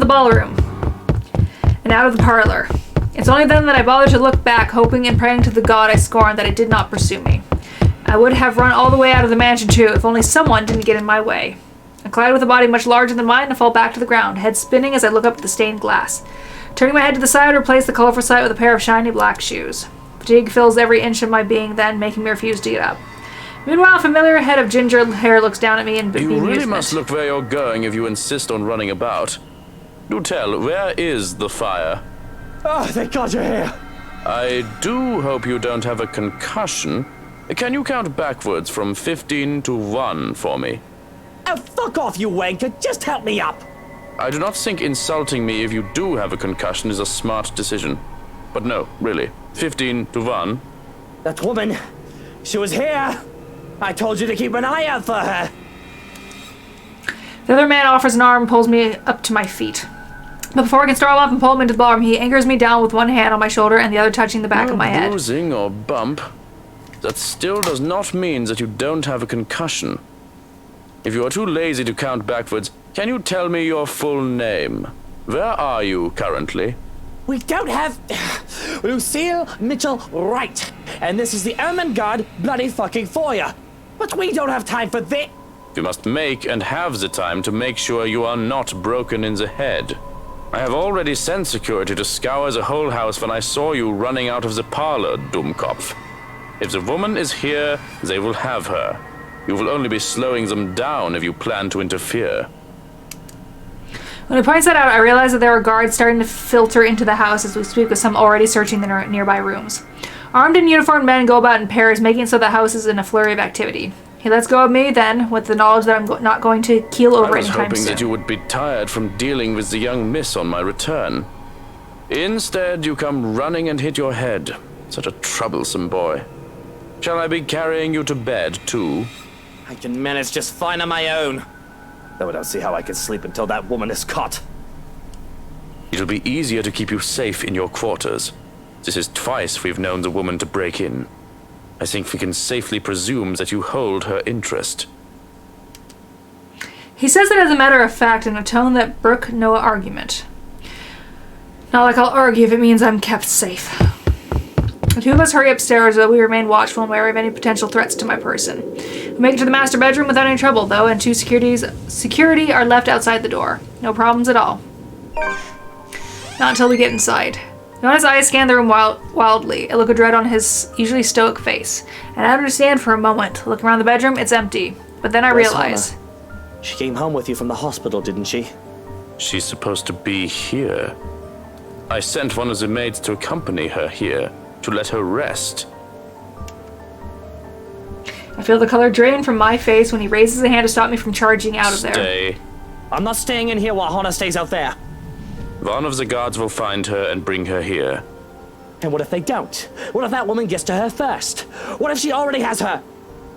ballroom and out of the parlor. It's only then that I bother to look back, hoping and praying to the god I scorn that it did not pursue me. I would have run all the way out of the mansion too, if only someone didn't get in my way. I collide with a body much larger than mine and fall back to the ground, head spinning as I look up at the stained glass. Turning my head to the side, I replace the colorful sight with a pair of shiny black shoes. Fatigue fills every inch of my being then, making me refuse to get up. Meanwhile, a familiar head of ginger hair looks down at me and You really must look where you're going if you insist on running about. Do tell, where is the fire? Oh, thank God you're here. I do hope you don't have a concussion. Can you count backwards from 15 to 1 for me? Oh, fuck off, you wanker. Just help me up. I do not think insulting me if you do have a concussion is a smart decision. But no, really. 15 to 1. That woman, she was here. I told you to keep an eye out for her. The other man offers an arm and pulls me up to my feet. But before I can storm up and pull him into the ballroom, he anchors me down with one hand on my shoulder and the other touching the back of my head. Bruising or bump. That still does not mean that you don't have a concussion. If you are too lazy to count backwards, can you tell me your full name? Where are you currently? We don't have Lucille Mitchell Wright, and this is the Ermengarde bloody fucking foyer. But we don't have time for this. You must make and have the time to make sure you are not broken in the head. I have already sent security to scour the whole house when I saw you running out of the parlor, Dummkopf. If the woman is here, they will have her. You will only be slowing them down if you plan to interfere. When he points that out, I realize that there are guards starting to filter into the house as we speak, with some already searching the nearby rooms. Armed and uniformed men go about in pairs, making it so the house is in a flurry of activity. He lets go of me then, with the knowledge that I'm not going to keel over anytime soon. I was hoping that you would be tired from dealing with the young miss on my return. Instead, you come running and hit your head. Such a troublesome boy. Shall I be carrying you to bed, too? I can manage just fine on my own. Though I don't see how I can sleep until that woman is caught. It'll be easier to keep you safe in your quarters. This is twice we've known the woman to break in. I think we can safely presume that you hold her interest. He says it as a matter of fact in a tone that brook no argument. Not like I'll argue if it means I'm kept safe. The two of us hurry upstairs, though we remain watchful and wary of any potential threats to my person. We make it to the master bedroom without any trouble, though, and two security are left outside the door. No problems at all. Not until we get inside. Nona's eyes scan the room wildly, a look of dread on his usually stoic face. And I understand for a moment. Look around the bedroom, it's empty. But then I realize... Hannah? She came home with you from the hospital, didn't she? She's supposed to be here. I sent one of the maids to accompany her here, to let her rest. I feel the color drain from my face when he raises a hand to stop me from charging out of there. Stay. I'm not staying in here while Hannah stays out there. One of the guards will find her and bring her here. And what if they don't? What if that woman gets to her first? What if she already has her?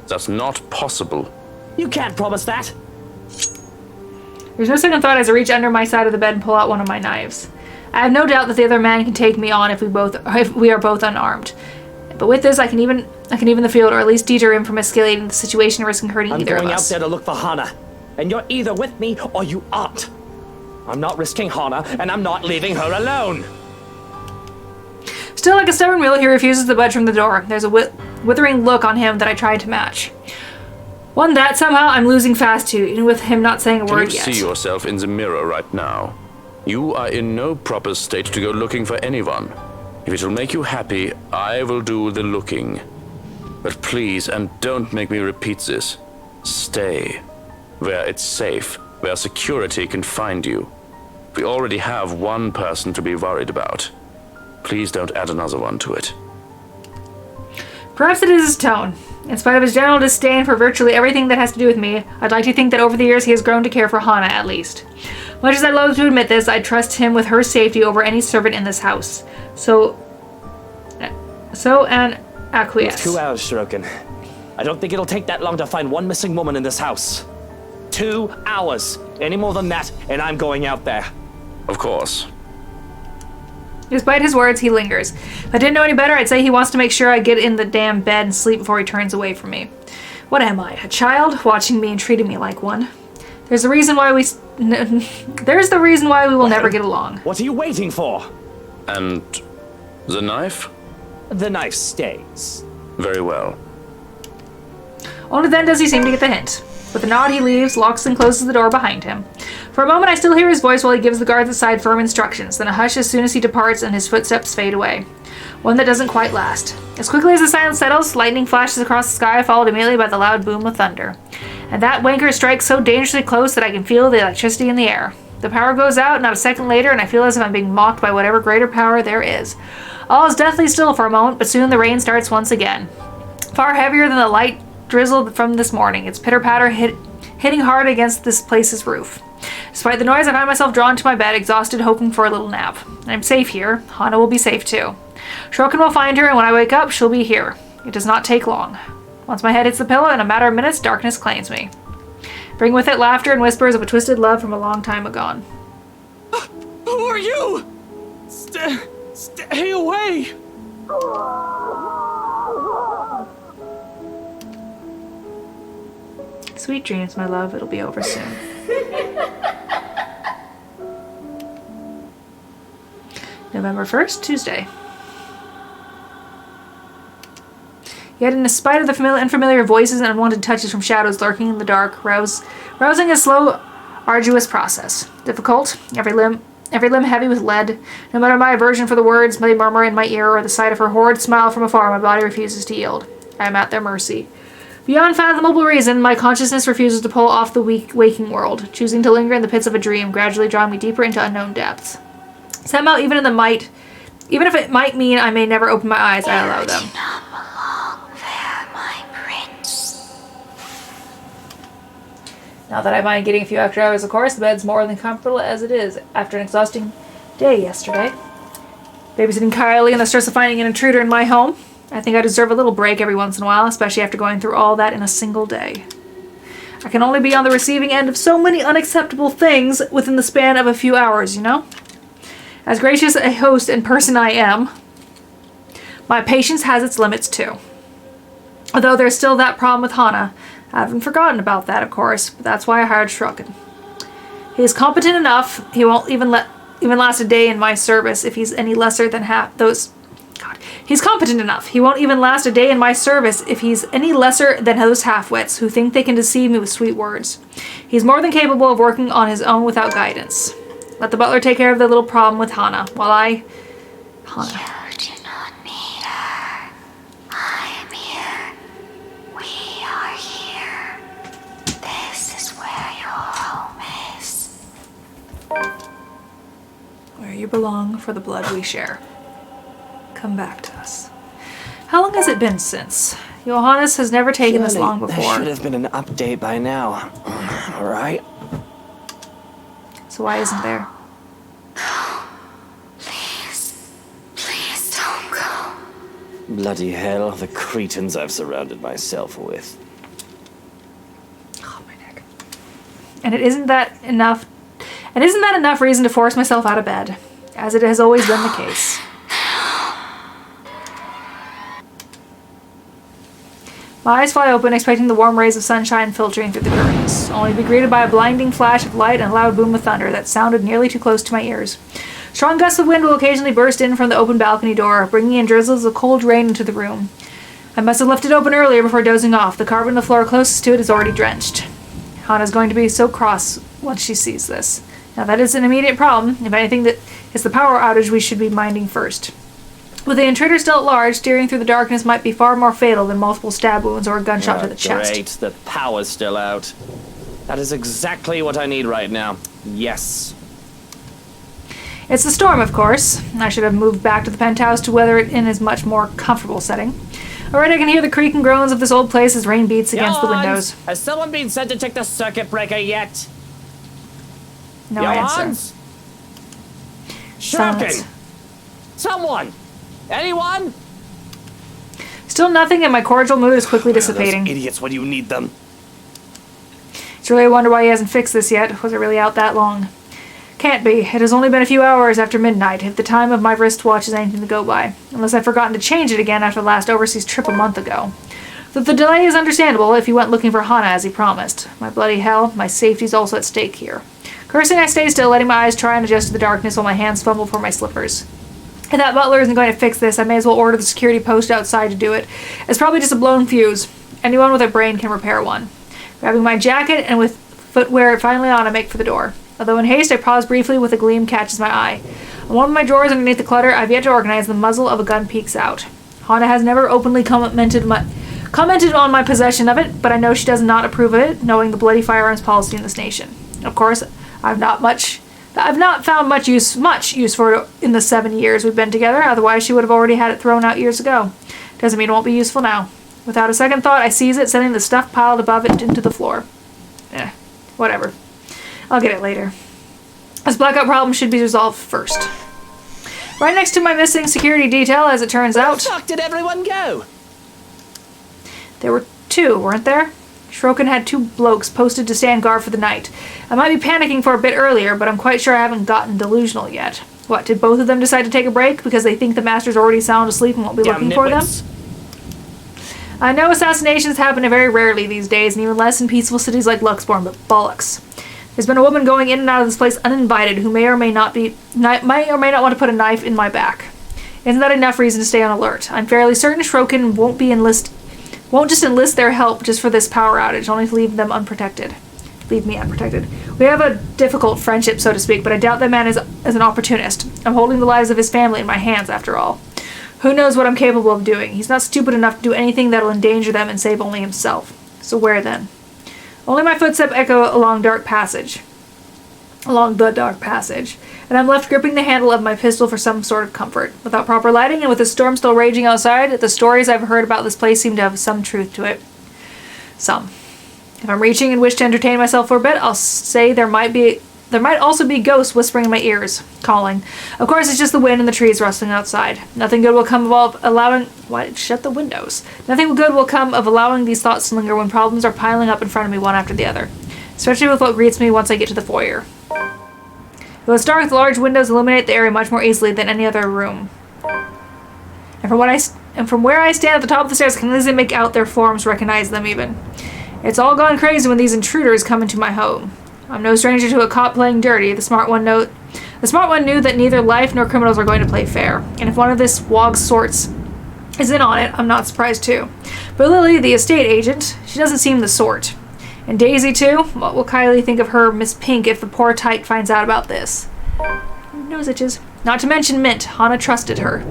That's not possible. You can't promise that. There's no second thought as I reach under my side of the bed and pull out one of my knives. I have no doubt that the other man can take me on if we are both unarmed. But with this, I can even the field, or at least deter him from escalating the situation and risking hurting either of us. I'm going out there to look for Hannah, and you're either with me or you aren't. I'm not risking Hannah, and I'm not leaving her alone. Still like a stubborn mule, he refuses to budge from the door. There's a withering look on him that I tried to match. One that somehow I'm losing fast to, even with him not saying a word yet. Can you see yourself in the mirror right now? You are in no proper state to go looking for anyone. If it will make you happy, I will do the looking. But please, and don't make me repeat this, stay where it's safe, where security can find you. We already have one person to be worried about. Please don't add another one to it. Perhaps it is his tone. In spite of his general disdain for virtually everything that has to do with me, I'd like to think that over the years he has grown to care for Hannah at least. Much as I loathe to admit this, I trust him with her safety over any servant in this house. So an acquiesce. 2 hours, Shirokin. I don't think it'll take that long to find one missing woman in this house. 2 hours. Any more than that, and I'm going out there. Of course. Despite his words, he lingers. If I didn't know any better, I'd say he wants to make sure I get in the damn bed and sleep before he turns away from me. What am I, a child, watching me and treating me like one? There's the reason why we will never get along. What are you waiting for? And the knife? The knife stays. Very well. Only then does he seem to get the hint. With a nod, he leaves, locks and closes the door behind him. For a moment, I still hear his voice while he gives the guards outside firm instructions, then a hush as soon as he departs and his footsteps fade away. One that doesn't quite last. As quickly as the silence settles, lightning flashes across the sky, followed immediately by the loud boom of thunder. And that wanker strikes so dangerously close that I can feel the electricity in the air. The power goes out, not a second later, and I feel as if I'm being mocked by whatever greater power there is. All is deathly still for a moment, but soon the rain starts once again. Far heavier than the light drizzle from this morning, its pitter-patter hitting hard against this place's roof. Despite the noise, I find myself drawn to my bed, exhausted, hoping for a little nap. I'm safe here. Hana will be safe too. Shrokin will find her, and when I wake up, she'll be here. It does not take long. Once my head hits the pillow, in a matter of minutes, darkness claims me. Bring with it laughter and whispers of a twisted love from a long time agone. Who are you? Stay away! Sweet dreams, my love. It'll be over soon. November 1st, Tuesday. Yet in spite of the unfamiliar voices and unwanted touches from shadows lurking in the dark, rousing a slow, arduous process. Difficult, every limb heavy with lead. No matter my aversion for the words they murmur in my ear or the sight of her horrid smile from afar, my body refuses to yield. I am at their mercy. Beyond fathomable reason, my consciousness refuses to pull off the waking world, choosing to linger in the pits of a dream, gradually drawing me deeper into unknown depths. Somehow, even if it might mean I may never open my eyes, I allow them. Not that I mind getting a few extra hours, of course. The bed's more than comfortable as it is after an exhausting day yesterday. Babysitting Kylie and the stress of finding an intruder in my home. I think I deserve a little break every once in a while, especially after going through all that in a single day. I can only be on the receiving end of so many unacceptable things within the span of a few hours, you know? As gracious a host and person I am, my patience has its limits too. Although there's still that problem with Hana. I haven't forgotten about that, of course, but that's why I hired Shrokin. He is competent enough. He won't even last a day in my service if he's any lesser than He's competent enough. He won't even last a day in my service if he's any lesser than those half-wits who think they can deceive me with sweet words. He's more than capable of working on his own without guidance. Let the butler take care of the little problem with Hana, while Hana. You do not need her. I am here. We are here. This is where your home is. Where you belong for the blood we share. Come back to us. How long has it been since? Johannes has never taken this long before. There should have been an update by now. All right. So why isn't there? Please don't go. Bloody hell, the cretins I've surrounded myself with. Oh, my neck. And isn't that enough reason to force myself out of bed? As it has always been the case. My eyes fly open, expecting the warm rays of sunshine filtering through the curtains, only to be greeted by a blinding flash of light and a loud boom of thunder that sounded nearly too close to my ears. Strong gusts of wind will occasionally burst in from the open balcony door, bringing in drizzles of cold rain into the room. I must have left it open earlier before dozing off. The carpet on the floor closest to it is already drenched. Hana's going to be so cross once she sees this. Now that is an immediate problem. If anything, that is the power outage we should be minding first. With the intruder still at large, steering through the darkness might be far more fatal than multiple stab wounds or a gunshot to the chest. Great, the power's still out. That is exactly what I need right now. Yes. It's the storm, of course. I should have moved back to the penthouse to weather it in a much more comfortable setting. Already I can hear the creak and groans of this old place as rain beats against the windows. Has someone been sent to check the circuit breaker yet? No answer. Shrokin! Someone! Anyone? Still nothing, and my cordial mood is quickly dissipating. Those idiots when you need them. It's really a wonder why he hasn't fixed this yet. Was it really out that long? Can't be. It has only been a few hours after midnight, if the time of my wristwatch is anything to go by. Unless I've forgotten to change it again after the last overseas trip a month ago. The delay is understandable if he went looking for Hana as he promised. My bloody hell, my safety's also at stake here. Cursing, I stay still, letting my eyes try and adjust to the darkness while my hands fumble for my slippers. If that butler isn't going to fix this, I may as well order the security post outside to do it. It's probably just a blown fuse. Anyone with a brain can repair one. Grabbing my jacket and with footwear finally on, I make for the door. Although in haste, I pause briefly with a gleam catches my eye. On one of my drawers underneath the clutter, I've yet to organize, the muzzle of a gun peeks out. Hana has never openly commented on my possession of it, but I know she does not approve of it, knowing the bloody firearms policy in this nation. Of course, I've not found much use for it in the 7 years we've been together, otherwise she would have already had it thrown out years ago. Doesn't mean it won't be useful now. Without a second thought, I seize it, sending the stuff piled above it into the floor. Whatever. I'll get it later. This blackout problem should be resolved first. Right next to my missing security detail, as it turns out. Where the fuck did everyone go? There were 2, weren't there? Shrokin had 2 blokes posted to stand guard for the night. I might be panicking for a bit earlier, but I'm quite sure I haven't gotten delusional yet. What, did both of them decide to take a break because they think the master's already sound asleep and won't be looking for them? I know assassinations happen very rarely these days, and even less in peaceful cities like Luxborn, but bollocks. There's been a woman going in and out of this place uninvited who may or may not want to put a knife in my back. Isn't that enough reason to stay on alert? I'm fairly certain Shrokin won't just enlist their help just for this power outage, only to leave them unprotected. Leave me unprotected. We have a difficult friendship, so to speak, but I doubt that man is an opportunist. I'm holding the lives of his family in my hands, after all. Who knows what I'm capable of doing? He's not stupid enough to do anything that'll endanger them and save only himself. So where then? Only my footsteps echo along the dark passage, and I'm left gripping the handle of my pistol for some sort of comfort. Without proper lighting and with the storm still raging outside, the stories I've heard about this place seem to have some truth to it. Some. If I'm reaching and wish to entertain myself for a bit, I'll say there might also be ghosts whispering in my ears, calling. Of course, it's just the wind and the trees rustling outside. Nothing good will come of allowing... What? Shut the windows. Nothing good will come of allowing these thoughts to linger when problems are piling up in front of me one after the other. Especially with what greets me once I get to the foyer. Though it's dark, the large windows illuminate the area much more easily than any other room. And from where I stand at the top of the stairs, I can easily make out their forms, recognize them even. It's all gone crazy when these intruders come into my home. I'm no stranger to a cop playing dirty. The smart one knew that neither life nor criminals are going to play fair. And if one of this WOG's sorts is in on it, I'm not surprised too. But Lily, the estate agent, she doesn't seem the sort. And Daisy too? What will Kylie think of her Miss Pink if the poor tyke finds out about this? Nose itches. Not to mention Mint. Hana trusted her.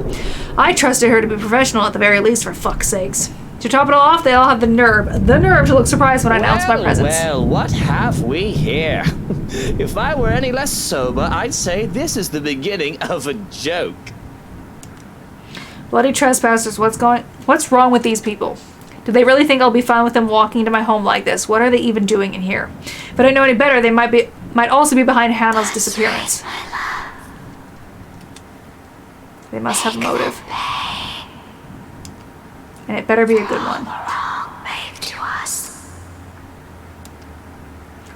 I trusted her to be professional at the very least, for fuck's sakes. To top it all off, they all have the nerve to look surprised when I announce my presence. Well, what have we here? If I were any less sober, I'd say this is the beginning of a joke. Bloody trespassers, what's wrong with these people? Do they really think I'll be fine with them walking into my home like this? What are they even doing in here? If I don't know any better, they might also be behind Hannah's disappearance. They must have a motive. And it better be a good one.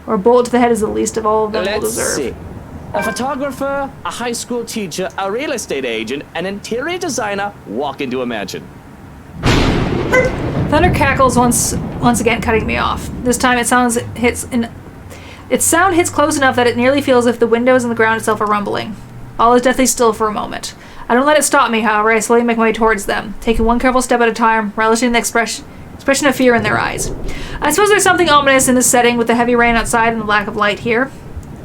Or a bullet to the head is the least of all of them will deserve. Let's see. A photographer, a high school teacher, a real estate agent, an interior designer walk into a mansion. Thunder cackles once again, cutting me off. This time its sound hits close enough that it nearly feels as if the windows and the ground itself are rumbling. All is deathly still for a moment. I don't let it stop me, however. I slowly make my way towards them, taking one careful step at a time, relishing the expression of fear in their eyes. I suppose there's something ominous in this setting with the heavy rain outside and the lack of light here.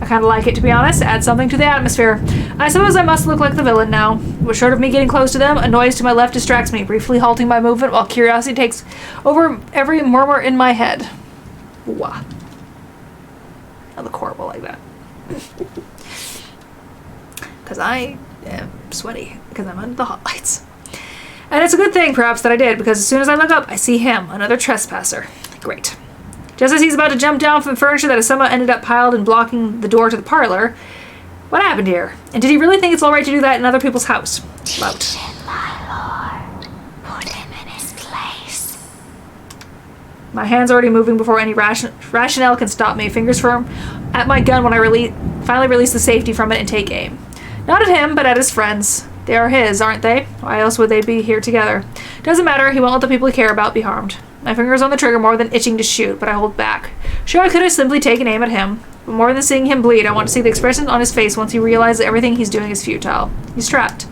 I kind of like it, to be honest. Add something to the atmosphere. I suppose I must look like the villain now. But short of me getting close to them, a noise to my left distracts me, briefly halting my movement while curiosity takes over every murmur in my head. Wah. I look horrible like that. Because I am sweaty, because I'm under the hot lights. And it's a good thing, perhaps, that I did, because as soon as I look up, I see him, another trespasser. Great. Just as he's about to jump down from the furniture that has somehow ended up piled and blocking the door to the parlor, what happened here? And did he really think it's all right to do that in other people's house? Lout. My lord, put him in his place. My hand's already moving before any rationale can stop me. Fingers firm at my gun when I finally release the safety from it and take aim. Not at him, but at his friends. They are his, aren't they? Why else would they be here together? Doesn't matter. He won't let the people he cares about be harmed. My fingers on the trigger more than itching to shoot, but I hold back. Sure, I could have simply taken aim at him. But more than seeing him bleed, I want to see the expression on his face once he realizes everything he's doing is futile. He's trapped.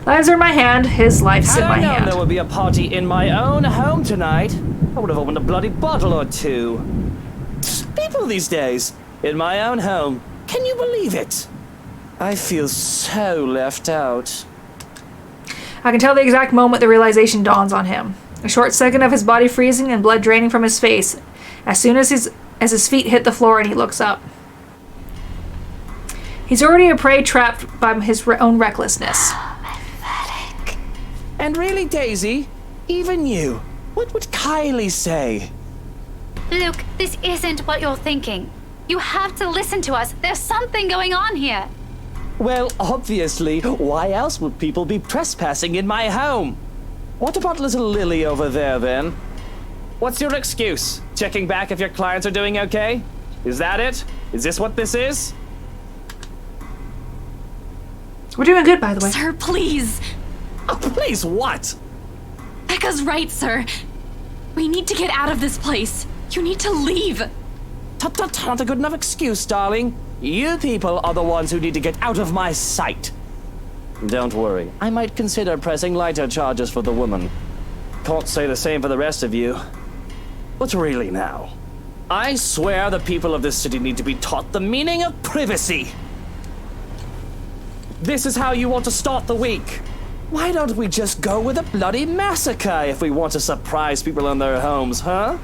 Lives are in my hand, his life's in my Had I known hand. there would be a party in my own home tonight, I would have opened a bloody bottle or two. People these days, in my own home, can you believe it? I feel so left out. I can tell the exact moment the realization dawns on him. A short second of his body freezing and blood draining from his face as soon as his feet hit the floor and he looks up. He's already a prey trapped by his own recklessness. Pathetic. And really, Daisy, even you, what would Kylie say? Luke, this isn't what you're thinking. You have to listen to us. There's something going on here. Well, obviously, why else would people be trespassing in my home? What about little Lily over there, then? What's your excuse? Checking back if your clients are doing okay? Is that it? Is this what this is? We're doing good, by the way. Sir, please. Oh, please, what? Becca's right, sir. We need to get out of this place. You need to leave. Tut, not a good enough excuse, darling. You people are the ones who need to get out of my sight. Don't worry, I might consider pressing lighter charges for the woman. Can't say the same for the rest of you. But really now, I swear the people of this city need to be taught the meaning of privacy. This is how you want to start the week. Why don't we just go with a bloody massacre if we want to surprise people in their homes, huh?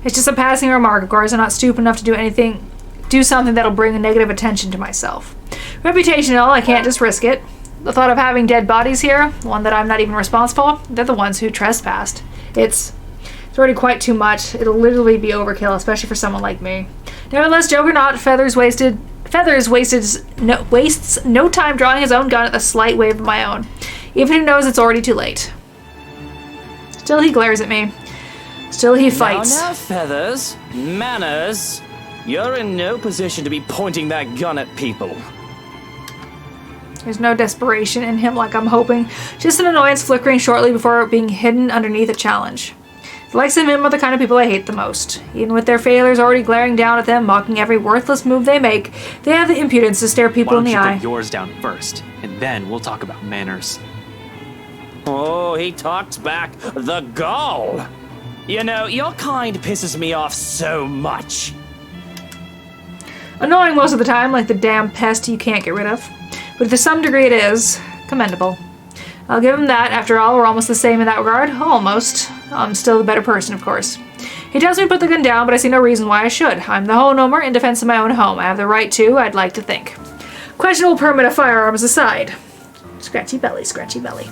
It's just a passing remark, of course. I'm not stupid enough to do something that'll bring a negative attention to myself. Reputational, I can't just risk it. The thought of having dead bodies here, one that I'm not even responsible, they're the ones who trespassed. It's already quite too much. It'll literally be overkill, especially for someone like me. Nevertheless, joke or not, Feathers wastes no time drawing his own gun at the slight wave of my own, even if he knows it's already too late. Still, he glares at me. Still, he fights. Now, Feathers, manners. You're in no position to be pointing that gun at people. There's no desperation in him like I'm hoping, just an annoyance flickering shortly before being hidden underneath a challenge. The likes of him are the kind of people I hate the most. Even with their failures already glaring down at them, mocking every worthless move they make, they have the impudence to stare people in the Why don't you eye. put yours down first, and then we'll talk about manners. Oh, he talks back. The gall. You know, your kind pisses me off so much. Annoying most of the time, like the damn pest you can't get rid of. But to some degree it is commendable. I'll give him that. After all, we're almost the same in that regard. Almost. I'm still the better person, of course. He tells me to put the gun down, but I see no reason why I should. I'm the homeowner in defense of my own home. I have the right to, I'd like to think. Questionable permit of firearms aside. Scratchy belly, scratchy belly.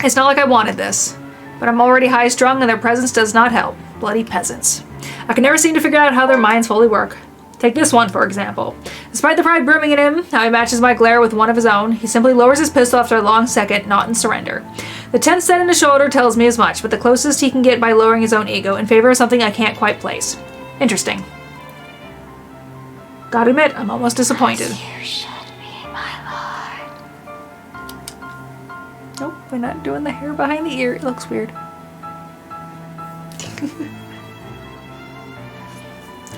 It's not like I wanted this, but I'm already high-strung and their presence does not help. Bloody peasants. I can never seem to figure out how their minds fully work. Take this one, for example. Despite the pride brimming in him, how he matches my glare with one of his own, he simply lowers his pistol after a long second, not in surrender. The tense set in his shoulder tells me as much, but the closest he can get by lowering his own ego in favor of something I can't quite place. Interesting. Gotta admit, I'm almost disappointed. You should be, my lord. Nope, we're not doing the hair behind the ear. It looks weird.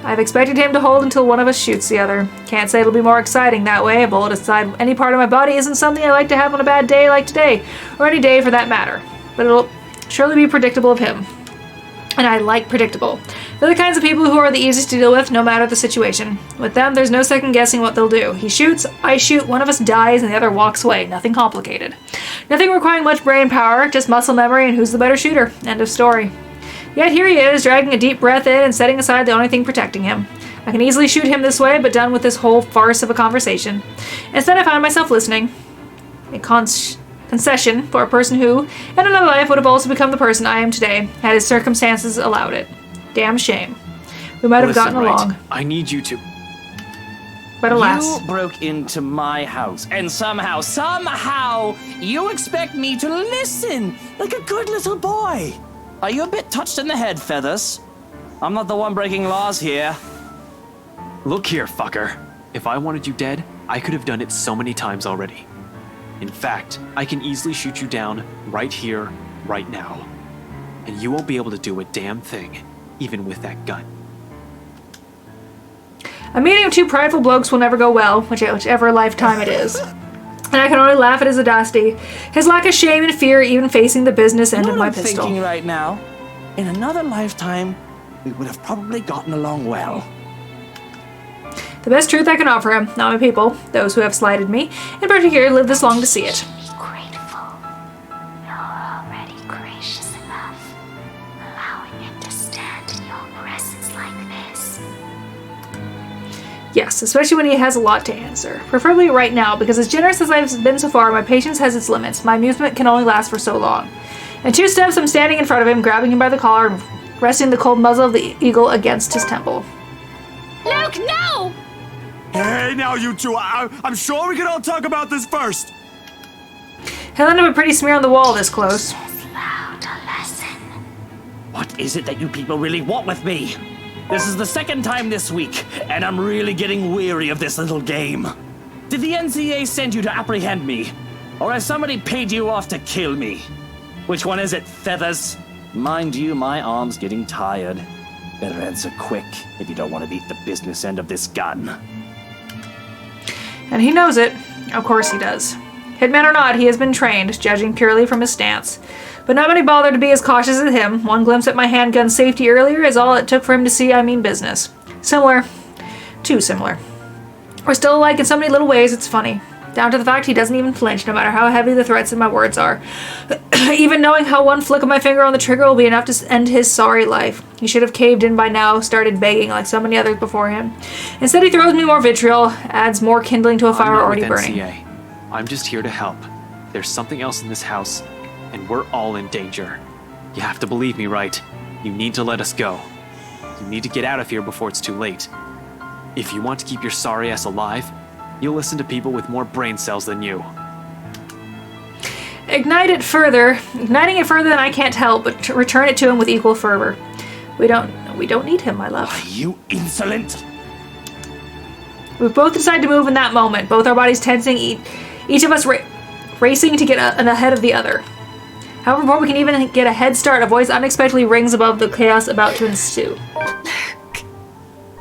I've expected him to hold until one of us shoots the other. Can't say it'll be more exciting that way. A bullet inside any part of my body isn't something I like to have on a bad day like today, or any day for that matter. But it'll surely be predictable of him. And I like predictable. They're the kinds of people who are the easiest to deal with, no matter the situation. With them, there's no second guessing what they'll do. He shoots, I shoot, one of us dies, and the other walks away. Nothing complicated. Nothing requiring much brain power, just muscle memory and who's the better shooter. End of story. Yet here he is, dragging a deep breath in and setting aside the only thing protecting him. I can easily shoot him this way, but done with this whole farce of a conversation. Instead, I find myself listening. A concession for a person who, in another life, would have also become the person I am today, had his circumstances allowed it. Damn shame. We might have Listen, gotten right, along, I need you to. but alas. You broke into my house, and somehow, you expect me to listen like a good little boy. Are you a bit touched in the head, Feathers? I'm not the one breaking laws here. Look here, fucker. If I wanted you dead, I could have done it so many times already. In fact, I can easily shoot you down right here, right now. and you won't be able to do a damn thing, even with that gun. A meeting of two prideful blokes will never go well, whichever lifetime it is. And I can only laugh at his audacity, his lack of shame and fear even facing the business end You know of what my I'm pistol. thinking right now? In another lifetime, we would have probably gotten along well. The best truth I can offer him, not my people, those who have slighted me, in particular live this long to see it. Grateful. You're already gracious enough, allowing him to stand in your presence like this. Yes, especially when he has a lot to answer. Preferably right now, because as generous as I've been so far, my patience has its limits. My amusement can only last for so long. In 2 steps, I'm standing in front of him, grabbing him by the collar and resting the cold muzzle of the eagle against his temple. Luke, no! Hey, now you two, I'm sure we can all talk about this first. He'll end up a pretty smear on the wall this close. Loud a lesson. What is it that you people really want with me? This is the second time this week, and I'm really getting weary of this little game. Did the NCA send you to apprehend me? Or has somebody paid you off to kill me? Which one is it, Feathers? Mind you, my arm's getting tired. Better answer quick if you don't want to beat the business end of this gun. And he knows it. Of course he does. Hitman or not, he has been trained, judging purely from his stance. But not many bother to be as cautious as him. One glimpse at my handgun safety earlier is all it took for him to see I mean business. Similar. Too similar. We're still alike in so many little ways, it's funny. Down to the fact he doesn't even flinch, no matter how heavy the threats in my words are. Even knowing how one flick of my finger on the trigger will be enough to end his sorry life. He should have caved in by now, started begging like so many others before him. Instead he throws me more vitriol, adds more kindling to a fire I'm not already with burning. NCA. I'm just here to help. There's something else in this house, and we're all in danger. You have to believe me, right? You need to let us go. You need to get out of here before it's too late. If you want to keep your sorry ass alive, you'll listen to people with more brain cells than you. Igniting it further than I can't help, but to return it to him with equal fervor. We don't need him, my love. You insolent! We both decide to move in that moment, both our bodies tensing, each of us racing to get ahead of the other. However, before we can even get a head start, a voice unexpectedly rings above the chaos about to ensue.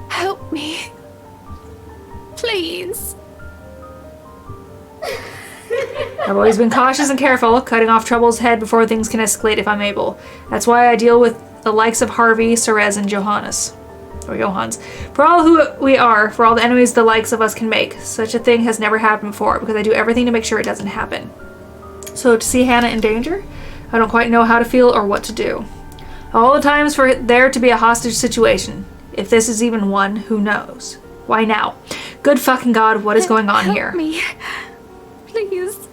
Help me. Please. I've always been cautious and careful, cutting off trouble's head before things can escalate if I'm able. That's why I deal with the likes of Harvey, Cerez, and Johannes. Or Johans. For all who we are, for all the enemies the likes of us can make, such a thing has never happened before, because I do everything to make sure it doesn't happen. So to see Hannah in danger, I don't quite know how to feel or what to do. All the times for there to be a hostage situation. If this is even one, who knows? Why now? Good fucking God, what is going on here? Help me. Please.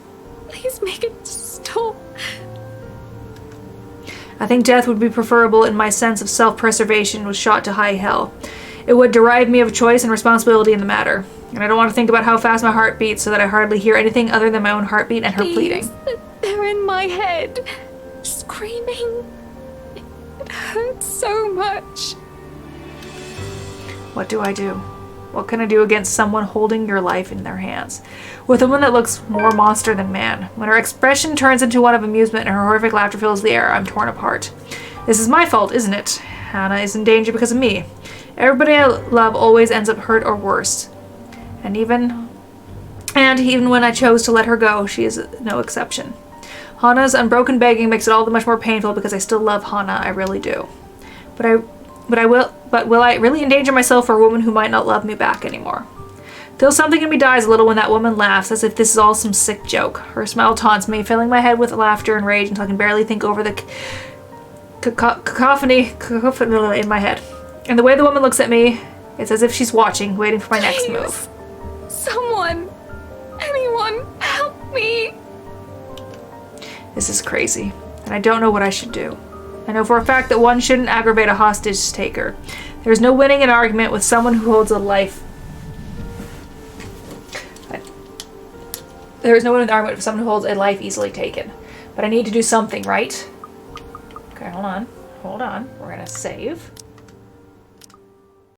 Please make it stop. I think death would be preferable in my sense of self-preservation was shot to high hell. It would deprive me of choice and responsibility in the matter. And I don't want to think about how fast my heart beats so that I hardly hear anything other than my own heartbeat and her pleading. They're in my head. Screaming. It hurts so much. What do I do? What can I do against someone holding your life in their hands? With a woman that looks more monster than man. When her expression turns into one of amusement and her horrific laughter fills the air, I'm torn apart. This is my fault, isn't it? Hannah is in danger because of me. Everybody I love always ends up hurt or worse. And even when I chose to let her go, she is no exception. Hannah's unbroken begging makes it all the much more painful because I still love Hannah, I really do. But will I really endanger myself for a woman who might not love me back anymore? Till something in me dies a little when that woman laughs, as if this is all some sick joke. Her smile taunts me, filling my head with laughter and rage until I can barely think over the cacophony in my head. And the way the woman looks at me, it's as if she's watching, waiting for my next move. Someone. Anyone. Help me. This is crazy, and I don't know what I should do. I know for a fact that one shouldn't aggravate a hostage taker. There's no winning an argument with someone who holds a life. There is no winning an argument with someone who holds a life easily taken. But I need to do something, right? Okay, hold on. Hold on. We're gonna save.